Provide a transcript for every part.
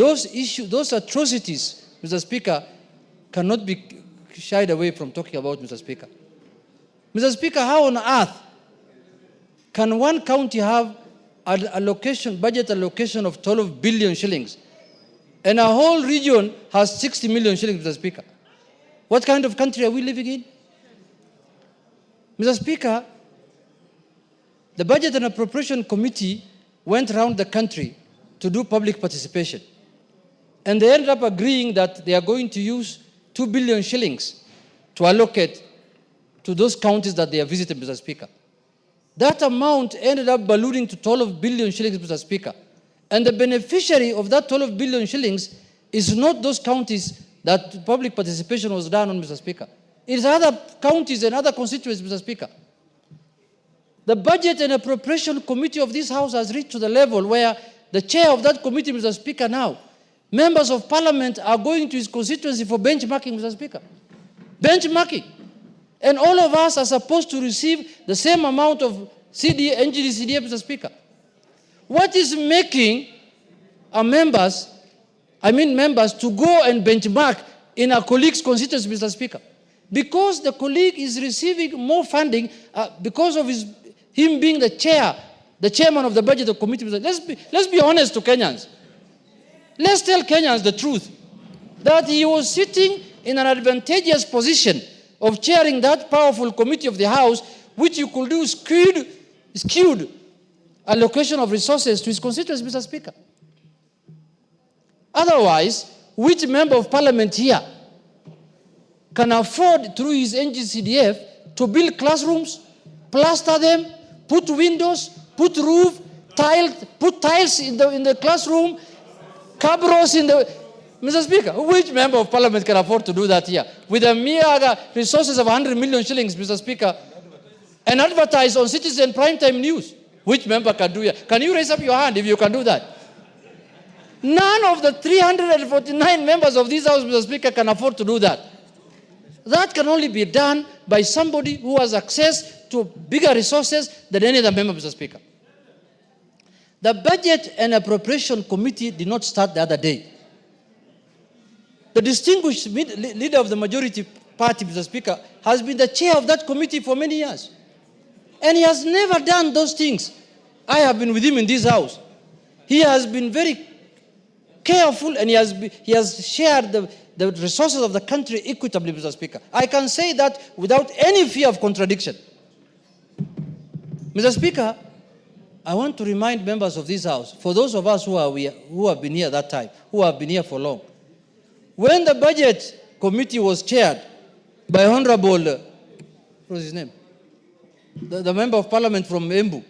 those issues, those atrocities, Mr. Speaker, cannot be shied away from talking about, Mr. Speaker. Mr. Speaker, how on earth can one county have budget allocation of 12 billion shillings and a whole region has 60 million shillings, Mr. Speaker? What kind of country are we living in? Mr. Speaker, the Budget and Appropriation Committee went around the country to do public participation. And they ended up agreeing that they are going to use 2 billion shillings to allocate to those counties that they have visited, Mr. Speaker. That amount ended up ballooning to 12 billion shillings, Mr. Speaker. And the beneficiary of that 12 billion shillings is not those counties that public participation was done on, Mr. Speaker. It is other counties and other constituencies, Mr. Speaker. The Budget and Appropriation Committee of this House has reached to the level where the chair of that committee, Mr. Speaker, now, members of Parliament are going to his constituency for benchmarking, Mr. Speaker. Benchmarking. And all of us are supposed to receive the same amount of NGD, CDF, Mr. Speaker. What is making members to go and benchmark in a colleague's constituency, Mr. Speaker? Because the colleague is receiving more funding because of him being the chairman of the budget committee. Let's be honest to Kenyans. Let's tell Kenyans the truth, that he was sitting in an advantageous position of chairing that powerful committee of the House, which you could do skewed allocation of resources to his constituents, Mr. Speaker. Otherwise, which member of Parliament here can afford, through his NGCDF, to build classrooms, plaster them, put windows, put roof, put tiles in the classroom, cabros in the... Mr. Speaker, which member of Parliament can afford to do that here? With a mere resources of 100 million shillings, Mr. Speaker, and advertise on Citizen Primetime News. Which member can do it? Can you raise up your hand if you can do that? None of the 349 members of this House, Mr. Speaker, can afford to do that. That can only be done by somebody who has access to bigger resources than any other member, Mr. Speaker. The Budget and Appropriation Committee did not start the other day. The distinguished leader of the majority party, Mr. Speaker, has been the chair of that committee for many years. And he has never done those things. I have been with him in this House. He has been very careful, and he has shared the resources of the country equitably, Mr. Speaker. I can say that without any fear of contradiction. Mr. Speaker, I want to remind members of this House, for those of us who have been here that time, who have been here for long, when the Budget Committee was chaired by Honorable, what was his name? The Member of Parliament from Embu,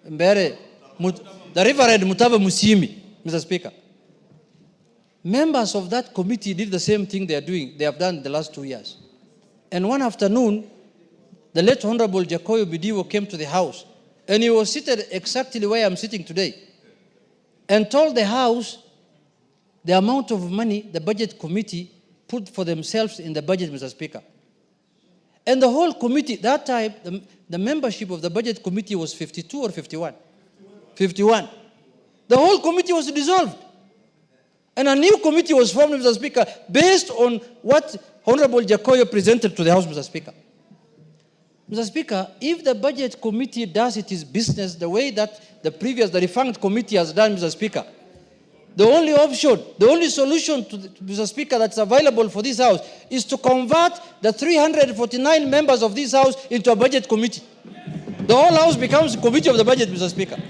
Mbere, the Reverend Mutava Musimi, Mr. Speaker. Members of that committee did the same thing they have done the last 2 years. And one afternoon, the late Honorable Jacoyo Bidiwo came to the House, and he was seated exactly where I'm sitting today, and told the House the amount of money the Budget Committee put for themselves in the budget, Mr. Speaker. And the whole committee, that time, the membership of the Budget Committee was 52 or 51? 51. The whole committee was dissolved. And a new committee was formed, Mr. Speaker, based on what Honorable Jacoyo presented to the House, Mr. Speaker. Mr. Speaker, if the Budget Committee does its business the way that the defunct committee has done, Mr. Speaker, the only option, the only solution, Mr. Speaker, that's available for this House is to convert the 349 members of this House into a Budget Committee. The whole House becomes a committee of the budget, Mr. Speaker.